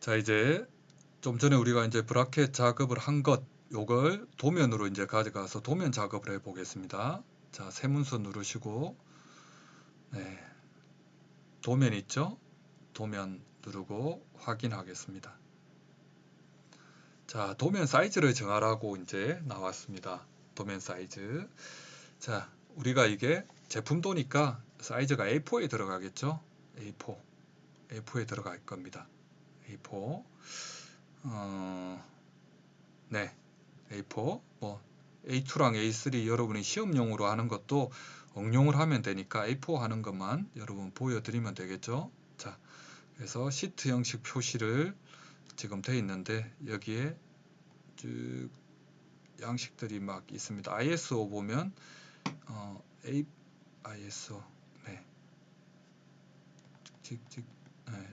자, 이제 좀 전에 우리가 이제 브라켓 작업을 한 것, 요걸 도면으로 이제 가져가서 도면 작업을 해 보겠습니다. 자, 새 문서 누르시고, 네, 도면 있죠? 도면 누르고 확인하겠습니다. 자, 도면 사이즈를 정하라고 이제 나왔습니다. 도면 사이즈. 자, 우리가 이게 제품도니까 사이즈가 A4에 들어가겠죠? A4. A4에 들어갈 겁니다. A4. 네. A4. 뭐 A2랑 A3 여러분이 시험용으로 하는 것도 응용을 하면 되니까 A4 하는 것만 여러분 보여드리면 되겠죠? 자, 그래서 시트 형식 표시를 지금 돼 있는데 여기에 쭉 양식들이 막 있습니다. ISO 보면 ISO 네.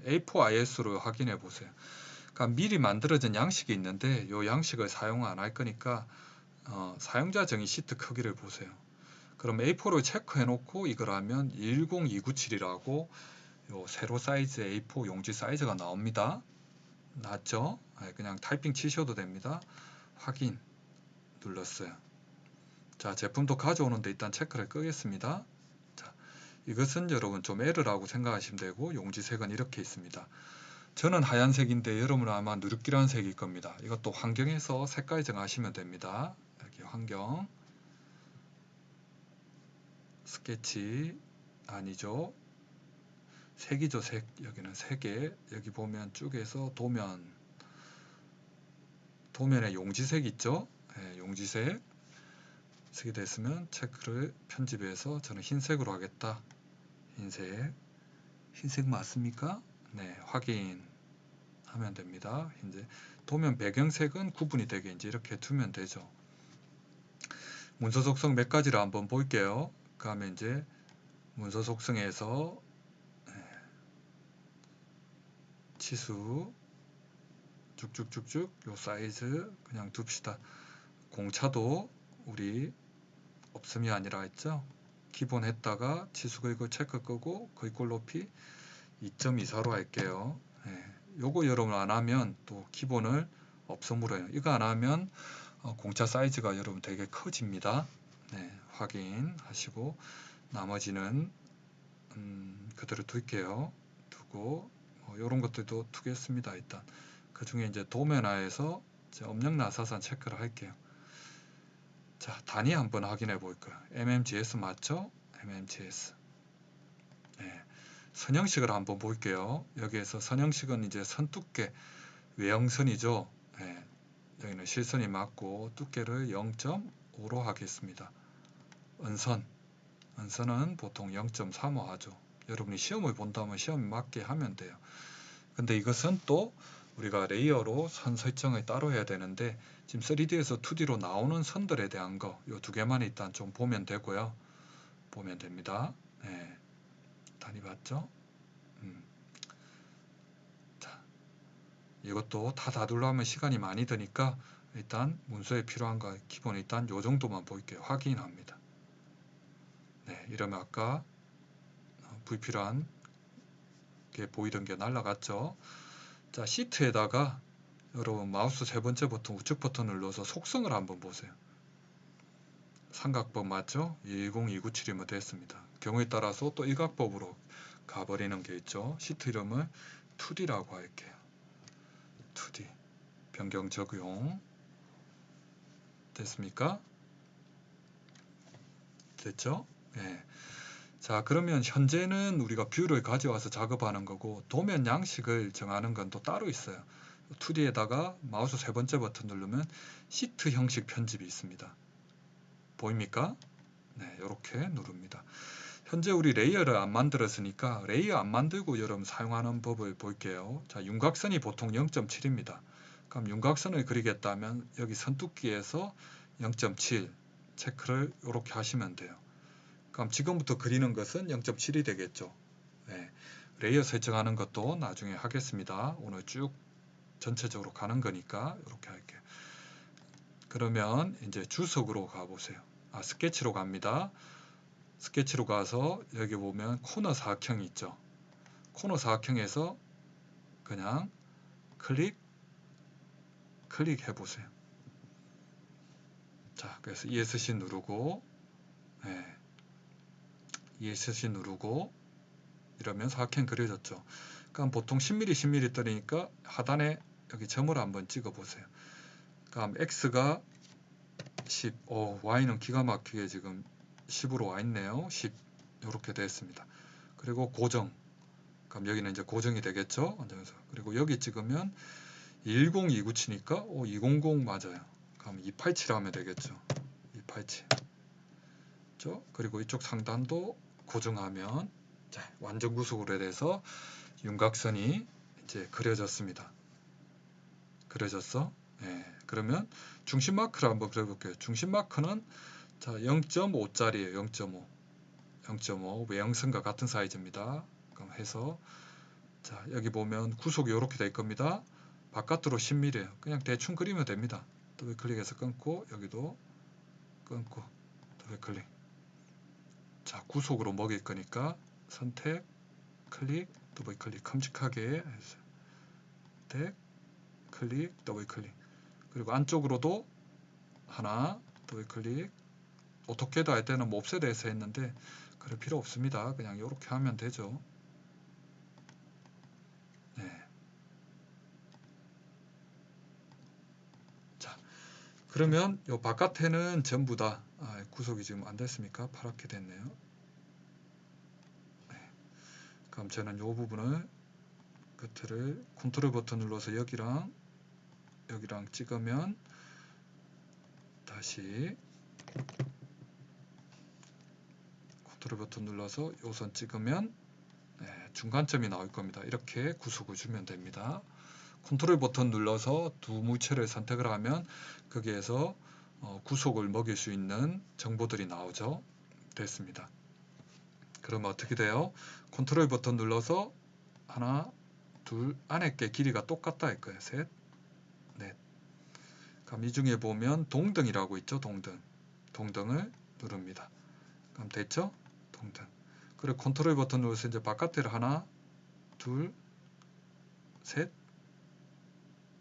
A4 ISO로 확인해 보세요. 그러니까 미리 만들어진 양식이 있는데 이 양식을 사용 안 할 거니까 사용자 정의 시트 크기를 보세요. 그럼 A4를 체크해 놓고 이걸 하면 10297이라고 요 세로 사이즈 A4 용지 사이즈가 나옵니다. 맞죠? 그냥 타이핑 치셔도 됩니다. 확인 눌렀어요. 자, 제품도 가져오는데 일단 체크를 끄겠습니다. 자, 이것은 여러분 좀 에러라고 생각하시면 되고 용지색은 이렇게 있습니다. 저는 하얀색인데 여러분은 아마 누룩기란 색일 겁니다. 이것도 환경에서 색깔 정하시면 됩니다. 여기 환경 스케치 아니죠. 색이죠. 색. 여기는 색에 여기 보면 쭉에서 도면에 용지색 있죠. 네, 용지색 색이 됐으면 체크를 편집해서 저는 흰색으로 하겠다. 흰색 맞습니까? 네, 확인하면 됩니다. 이제 도면 배경색은 구분이 되게 이제 이렇게 두면 되죠. 문서 속성 몇 가지를 한번 볼게요. 그 다음에 이제 문서 속성에서 치수 쭉쭉쭉쭉 요 사이즈 그냥 둡시다. 공차도 우리 없음이 아니라 했죠. 기본 했다가 치수 그리고 체크 끄고 글꼴 높이 2.24로 할게요. 요거 여러분 안 하면 또 기본을 없음으로 해요. 이거 안 하면 공차 사이즈가 여러분 되게 커집니다. 확인하시고 나머지는 그대로 둘게요. 두고 이런 것들도 두겠습니다. 일단 그 중에 이제 도면화에서 업력 나사산 체크를 할게요. 자, 단위 한번 확인해 볼까요? mmgs 맞죠? mmgs. 네. 선형식을 한번 볼게요. 여기에서 선형식은 이제 선 두께 외형선이죠. 네. 여기는 실선이 맞고 두께를 0.5로 하겠습니다. 은선은 보통 0.35 하죠. 여러분이 시험을 본다면 시험에 맞게 하면 돼요. 근데 이것은 또 우리가 레이어로 선 설정을 따로 해야 되는데 지금 3D에서 2D로 나오는 선들에 대한 거 이 두 개만 일단 좀 보면 되고요. 보면 됩니다. 네. 단위 봤죠? 자, 이것도 다 다루려면 시간이 많이 드니까 일단 문서에 필요한 거 기본 일단 요 정도만 볼게요. 확인합니다. 네, 이러면 아까 불필요한 게 보이던 게 날라갔죠. 자, 시트에다가 여러분 마우스 세 번째 버튼 우측 버튼을 눌러서 속성을 한번 보세요. 삼각법 맞죠? 10297이면 됐습니다. 경우에 따라서 또 일각법으로 가버리는 게 있죠. 시트 이름을 2D라고 할게요. 2D 변경 적용 됐습니까? 됐죠? 네. 자, 그러면 현재는 우리가 뷰를 가져와서 작업하는 거고 도면 양식을 정하는 건 또 따로 있어요. 2D에다가 마우스 세 번째 버튼 누르면 시트 형식 편집이 있습니다. 보입니까? 네, 이렇게 누릅니다. 현재 우리 레이어를 안 만들었으니까 레이어 안 만들고 여러분 사용하는 법을 볼게요. 자, 윤곽선이 보통 0.7입니다. 그럼 윤곽선을 그리겠다면 여기 선두기에서 0.7 체크를 이렇게 하시면 돼요. 그럼 지금부터 그리는 것은 0.7이 되겠죠. 네, 레이어 설정하는 것도 나중에 하겠습니다. 오늘 쭉 전체적으로 가는 거니까 이렇게 할게요. 그러면 이제 주석으로 가보세요. 스케치로 갑니다. 스케치로 가서 여기 보면 코너 사각형이 있죠. 코너 사각형에서 그냥 클릭해 보세요. 자, 그래서 ESC 누르고, 예, ESC 누르고 이러면 사각형 그려졌죠. 그럼 보통 10mm, 10mm 뜨니까 하단에 여기 점을 한번 찍어 보세요. 그럼 X가 10, Y는 기가 막히게 지금 10으로 와 있네요. 10 이렇게 됐습니다. 그리고 고정. 그럼 여기는 이제 고정이 되겠죠. 그리고 여기 찍으면 10297 치니까 200 맞아요. 그럼 287 하면 되겠죠. 287. 그리고 이쪽 상단도 고정하면 자, 완전 구속으로 돼서 윤곽선이 이제 그려졌습니다. 그려졌어? 예. 그러면 중심 마크를 한번 그려볼게요. 중심 마크는 자 0.5짜리예요. 0.5. 0.5 외형선과 같은 사이즈입니다. 그럼 해서 자 여기 보면 구속이 이렇게 될 겁니다. 바깥으로 10mm예요. 그냥 대충 그리면 됩니다. 더블 클릭해서 끊고 여기도 끊고 더블 클릭. 자 구속으로 먹일 거니까 선택 클릭 더블 클릭 큼직하게 해주세요. 선택 클릭 더블 클릭. 그리고 안쪽으로도 하나 더블 클릭. 오토캐드 할 때는 몹셋에서 했는데 그럴 필요 없습니다. 그냥 이렇게 하면 되죠. 네. 자, 그러면 요 바깥에는 전부 다 구속이 지금 안 됐습니까? 파랗게 됐네요. 네. 그럼 저는 요 부분을 끝을 컨트롤 버튼 눌러서 여기랑 찍으면 다시 컨트롤 버튼 눌러서 요 선 찍으면 중간점이 나올 겁니다. 이렇게 구속을 주면 됩니다. 컨트롤 버튼 눌러서 두 물체를 선택을 하면 거기에서 구속을 먹일 수 있는 정보들이 나오죠. 됐습니다. 그러면 어떻게 돼요? 컨트롤 버튼 눌러서 하나, 둘, 안에 게 길이가 똑같다 할 거예요. 셋, 넷. 그럼 이 중에 보면 동등이라고 있죠. 동등을 누릅니다. 그럼 됐죠? 동등. 그리고 컨트롤 버튼 눌러서 이제 바깥을 하나, 둘, 셋,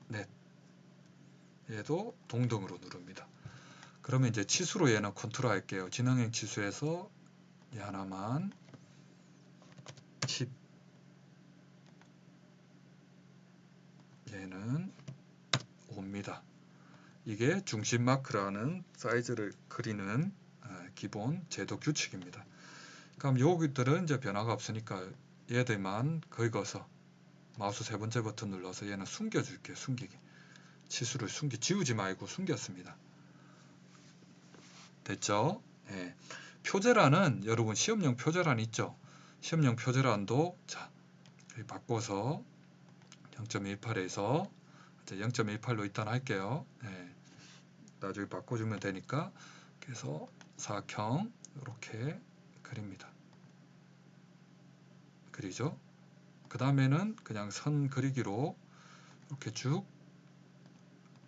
넷. 얘도 동등으로 누릅니다. 그러면 이제 치수로 얘는 컨트롤 할게요. 진행형 치수에서 얘 하나만 10. 얘는 5입니다. 이게 중심 마크라는 사이즈를 그리는 기본 제도 규칙입니다. 그럼 여기들은 이제 변화가 없으니까 얘들만 긁어서 마우스 세 번째 버튼 눌러서 얘는 숨겨줄게요. 숨기기. 치수를 지우지 말고 숨겼습니다. 됐죠? 예. 표제란은 여러분 시험용 표제란 있죠? 시험용 표제란도 자 여기 바꿔서 0.18에서 이제 0.18로 일단 할게요. 예. 나중에 바꿔주면 되니까 그래서 사각형 이렇게 그립니다. 그리죠? 그 다음에는 그냥 선 그리기로 이렇게 쭉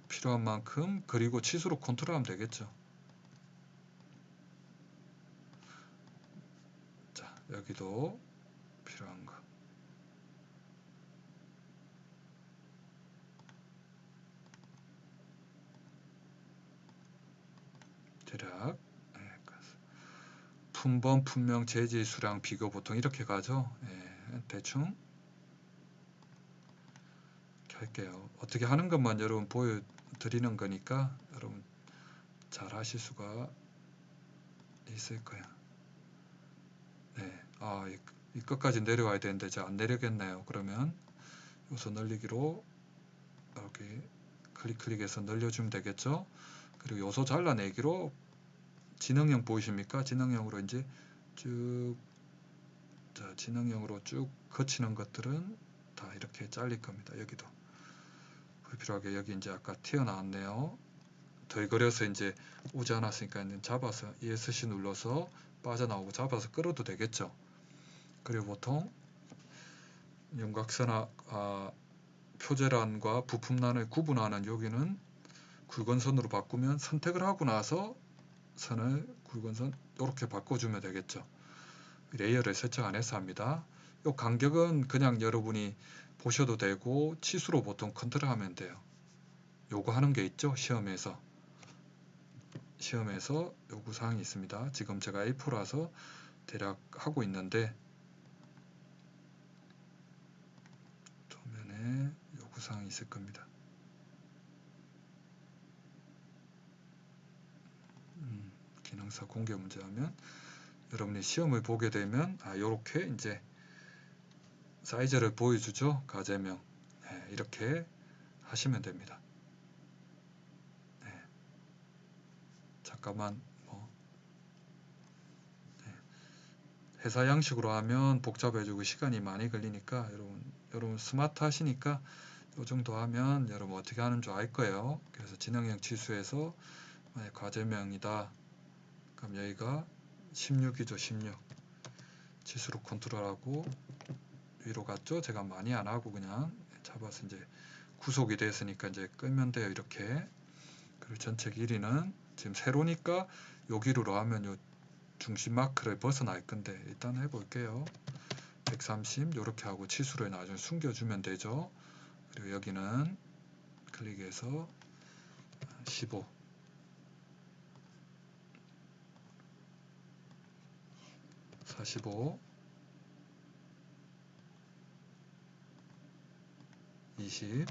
필요한 만큼 그리고 치수로 컨트롤하면 되겠죠. 자, 여기도 필요한 거. 대략 품번, 품명, 재질, 수량, 비교 보통 이렇게 가죠. 예, 대충 이렇게 할게요. 어떻게 하는 것만 여러분 보여드리는 거니까 여러분 잘 하실 수가 있을 거야. 네, 이 끝까지 내려와야 되는데 잘 안 내려겠네요. 그러면 요소 늘리기로 이렇게 클릭해서 늘려주면 되겠죠. 그리고 요소 잘라내기로 진행형 보이십니까? 진행형으로 이제 쭉 진행형으로 쭉 거치는 것들은 다 이렇게 잘릴 겁니다. 여기도 불필요하게 여기 이제 아까 튀어나왔네요. 덜 그려서 이제 오지 않았으니까 잡아서 ESC 눌러서 빠져나오고 잡아서 끌어도 되겠죠. 그리고 보통 윤곽선 표제란과 부품란을 구분하는 여기는 굵은 선으로 바꾸면 선택을 하고 나서 선을 굵은 선 이렇게 바꿔주면 되겠죠. 레이어를 설정 안 해서 합니다. 이 간격은 그냥 여러분이 보셔도 되고 치수로 보통 컨트롤하면 돼요. 요거 하는 게 있죠. 시험에서 요구사항이 있습니다. 지금 제가 A4라서 대략 하고 있는데 도면에 요구사항이 있을 겁니다. 기능사 공개 문제 하면 여러분이 시험을 보게 되면 요렇게 이제 사이즈를 보여주죠. 가제명. 네, 이렇게 하시면 됩니다. 네. 잠깐만 회사 양식으로 하면 복잡해지고 시간이 많이 걸리니까 여러분 스마트 하시니까 요 정도 하면 여러분 어떻게 하는 줄 알 거예요. 그래서 진행형 치수에서 만약 과제명이다. 그럼 여기가 16이죠. 16 치수로 컨트롤하고 위로 갔죠. 제가 많이 안 하고 그냥 잡아서 이제 구속이 됐으니까 이제 끄면 돼요. 이렇게. 그리고 전체 길이는 지금 세로니까 여기로 하면 요 중심 마크를 벗어날 건데 일단 해볼게요. 130 이렇게 하고 치수를 나중에 숨겨주면 되죠. 그리고 여기는 클릭해서 15 45 20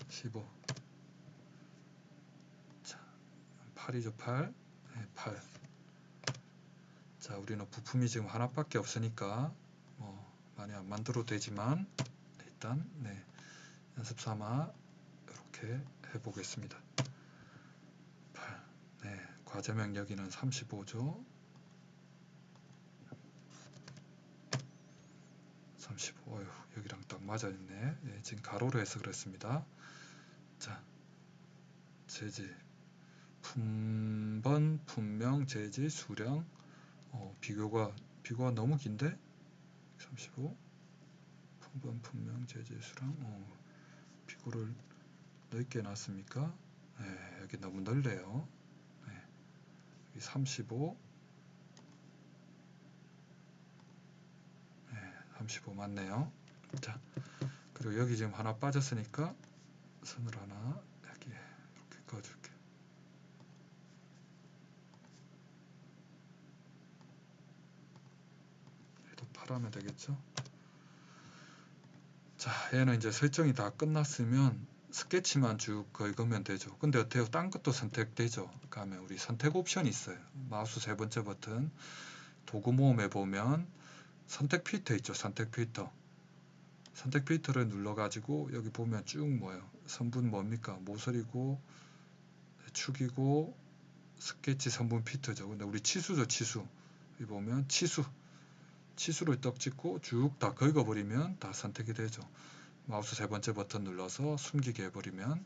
15 자, 8이죠. 8 네, 8 자, 우리는 부품이 지금 하나밖에 없으니까 많이 안 만들어도 되지만 일단 연습 삼아 이렇게 해보겠습니다. 8 네, 과제명 여기는 35죠. 35 어휴, 여기랑 딱 맞아있네. 예, 지금 가로로 해서 그렇습니다. 자, 재질 품번, 품명, 재질, 수량 비교가 너무 긴데 35 품번, 품명, 재질, 수량 비교를 넓게 놨습니까? 네, 여기 너무 넓네요. 네, 여기 35 네, 35 맞네요. 자, 그리고 여기 지금 하나 빠졌으니까 선을 하나 이렇게 그어줄게. 얘도 8 하면 되겠죠? 자, 얘는 이제 설정이 다 끝났으면 스케치만 쭉 긁으면 되죠. 근데 어때요? 딴 것도 선택되죠. 가면 우리 선택 옵션이 있어요. 마우스 세 번째 버튼 도구 모음에 보면 선택 필터 있죠. 선택 필터. 선택 필터를 눌러가지고 여기 보면 쭉 뭐예요? 선분 뭡니까? 모서리고 축이고 스케치 선분 필터죠. 근데 우리 치수죠. 치수. 여기 보면 치수를 떡 찍고 쭉 다 긁어버리면 다 선택이 되죠. 마우스 세 번째 버튼 눌러서 숨기게 해버리면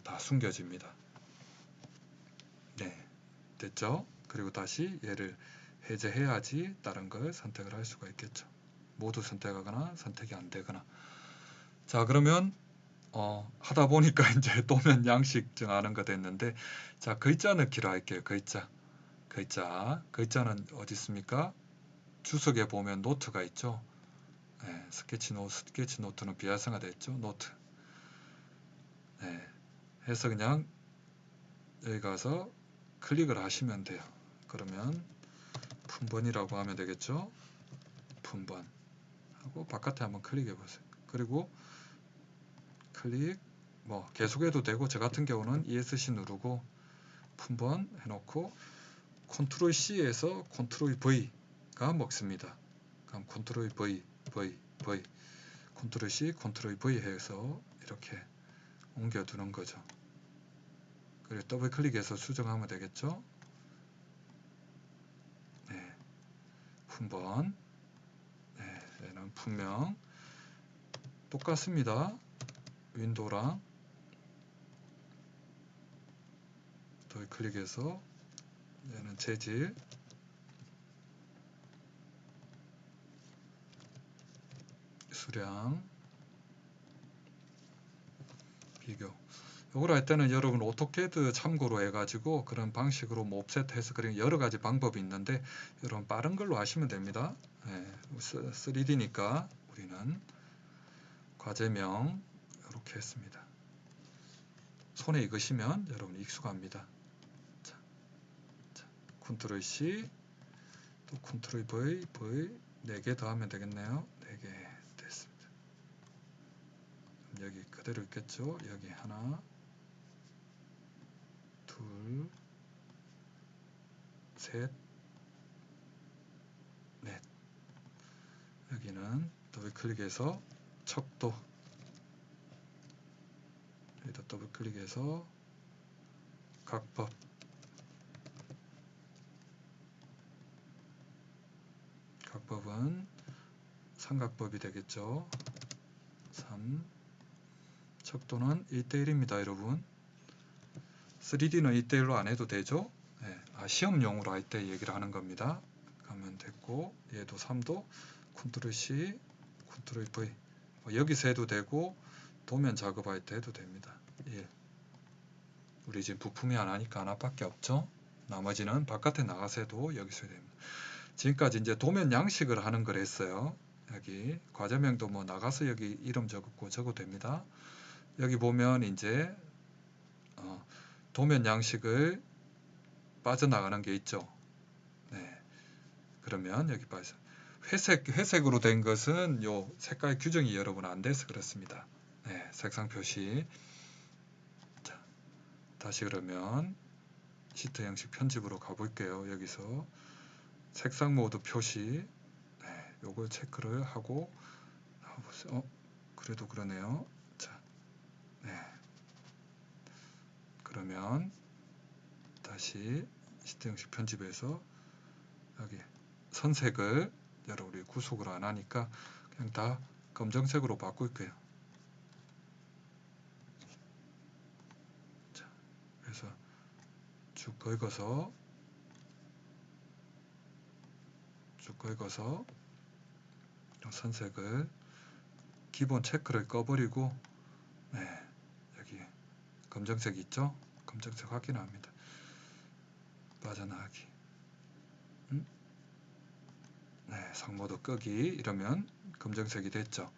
다 숨겨집니다. 네, 됐죠? 그리고 다시 얘를 해제해야지 다른 걸 선택을 할 수가 있겠죠. 모두 선택하거나 선택이 안 되거나. 자, 그러면 하다 보니까 이제 도면 양식 정하는 거 됐는데, 자, 글자 넣기로 할게요. 글자는 어디 있습니까? 주석에 보면 노트가 있죠. 네, 스케치 노트는 비활성화되어 있죠. 노트. 네, 해서 그냥 여기 가서 클릭을 하시면 돼요. 그러면 품번이라고 하면 되겠죠. 품번 하고 바깥에 한번 클릭해 보세요. 그리고 클릭 계속해도 되고 저 같은 경우는 ESC 누르고 품번 해놓고 컨트롤 C에서 컨트롤 V가 먹습니다. 그럼 컨트롤 V 컨트롤 C 컨트롤 V 해서 이렇게 옮겨 두는 거죠. 그리고 더블 클릭해서 수정하면 되겠죠. 네, 품번 얘는 품명 똑같습니다. 윈도우랑 더블 클릭해서 얘는 재질 수량 비교 요걸 할 때는 여러분 오토캐드 참고로 해가지고 그런 방식으로 뭐 옵셋해서 그런 여러 가지 방법이 있는데 여러분 빠른 걸로 하시면 됩니다. 3D니까 우리는 과제명 이렇게 했습니다. 손에 익으시면 여러분 익숙합니다. 자, 컨트롤 C 또 컨트롤 V 4개 더 하면 되겠네요. 4개 됐습니다. 여기 그대로 있겠죠. 여기 하나 둘 셋 넷 여기는 더블 클릭해서 척도 여기다 더블 클릭해서 각법은 삼각법이 되겠죠. 3 척도는 1대1입니다. 여러분 3D는 1대1로 안 해도 되죠. 시험용으로 할 때 얘기를 하는 겁니다. 가면 됐고 얘도 3도 컨트롤 C 컨트롤 V 여기서 해도 되고 도면 작업할 때 해도 됩니다. 1 우리 지금 부품이 하나니까 하나밖에 없죠. 나머지는 바깥에 나가서 해도 여기서 해야 됩니다. 지금까지 이제 도면 양식을 하는 걸 했어요. 여기 과제명도 뭐 나가서 여기 이름 적고 적어도 됩니다. 여기 보면 이제 도면 양식을 빠져나가는 게 있죠. 네. 그러면 여기 빠져 회색으로 된 것은 요 색깔 규정이 여러분 안 돼서 그렇습니다. 네, 색상 표시. 자, 다시 그러면 시트 형식 편집으로 가볼게요. 여기서 색상 모드 표시 요걸 체크를 하고 그래도 그러네요. 자, 그러면 다시 시트 형식 편집에서 여기 선색을 여러분이 구속을 안 하니까 그냥 다 검정색으로 바꿀게요. 자, 그래서 쭉 긁어서 선색을 기본 체크를 꺼버리고 여기 검정색 있죠? 검정색 확인합니다. 빠져나가기 상모도 끄기 이러면 검정색이 됐죠.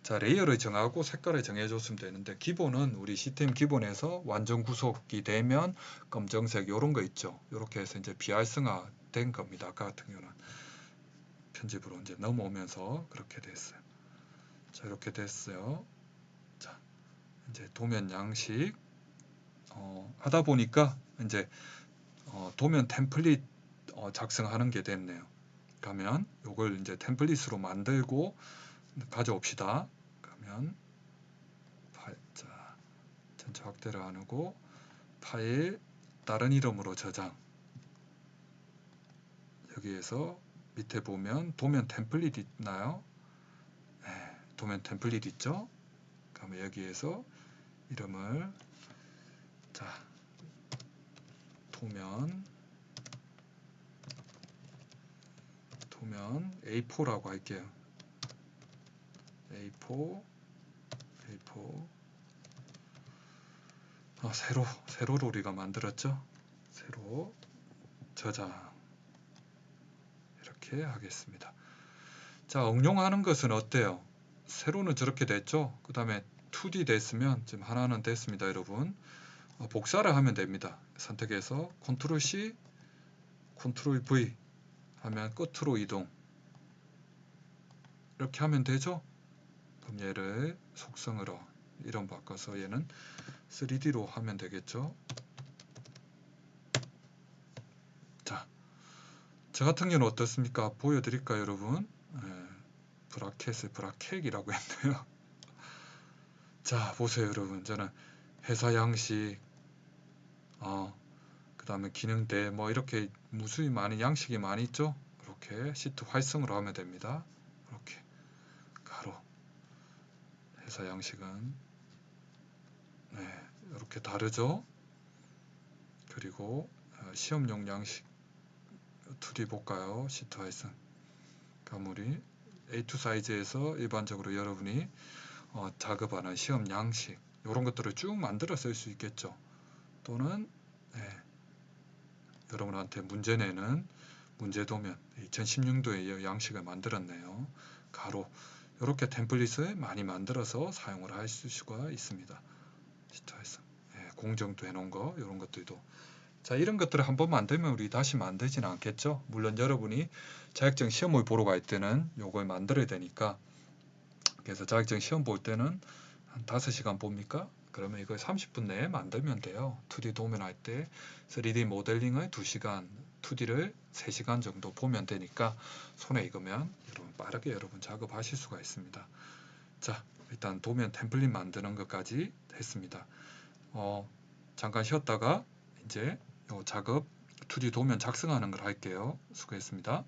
자, 레이어를 정하고 색깔을 정해줬으면 되는데 기본은 우리 시스템 기본에서 완전 구속이 되면 검정색 요런 거 있죠. 요렇게 해서 이제 비활성화 된 겁니다. 아까 같은 경우는 편집으로 이제 넘어오면서 그렇게 됐어요. 자, 이렇게 됐어요. 자, 이제 도면 양식 하다 보니까 이제 도면 템플릿 작성하는 게 됐네요. 그러면 요걸 이제 템플릿으로 만들고 가져옵시다. 그러면 전체 확대를 안 하고 파일 다른 이름으로 저장. 여기에서 밑에 보면 도면 템플릿 있나요? 도면 템플릿 있죠? 그러면 여기에서 이름을 도면 A4라고 할게요. A4 세로로 우리가 만들었죠. 세로 저장 이렇게 하겠습니다. 자, 응용하는 것은 어때요? 세로는 저렇게 됐죠. 그 다음에 2D 됐으면 지금 하나는 됐습니다. 여러분 복사를 하면 됩니다. 선택해서 컨트롤 C 컨트롤 V 하면 끝으로 이동 이렇게 하면 되죠. 그럼 얘를 속성으로 이름 바꿔서 얘는 3D로 하면 되겠죠. 자, 저 같은 경우는 어떻습니까? 보여드릴까요, 여러분? 브라켓이라고 했네요. 자, 보세요, 여러분. 저는 회사 양식, 그 다음에 기능대, 뭐 이렇게 무수히 많은 양식이 많이 있죠. 이렇게 시트 활성으로 하면 됩니다. 이렇게 가로. 회사 양식은 이렇게 다르죠. 그리고 시험용 양식 2D 볼까요? 시트 활성. 가물이 A2 사이즈에서 일반적으로 여러분이 작업하는 시험 양식 이런 것들을 쭉 만들어 쓸 수 있겠죠. 또는 여러분한테 문제 내는 문제 도면 2016도의 양식을 만들었네요. 가로 이렇게 템플릿을 많이 만들어서 사용을 할 수가 있습니다. 시트에서 공정도 해놓은 거 이런 것들도 자 이런 것들을 한번 만들면 우리 다시 만들지는 않겠죠. 물론 여러분이 자격증 시험을 보러 갈 때는 요걸 만들어야 되니까 그래서 자격증 시험 볼 때는 한 5시간 봅니까? 그러면 이걸 30분 내에 만들면 돼요. 2D 도면할 때 3D 모델링을 2시간, 2D를 3시간 정도 보면 되니까 손에 익으면 여러분 빠르게 여러분 작업하실 수가 있습니다. 자, 일단 도면 템플릿 만드는 것까지 했습니다. 잠깐 쉬었다가 이제 요 작업 2D 도면 작성하는 걸 할게요. 수고했습니다.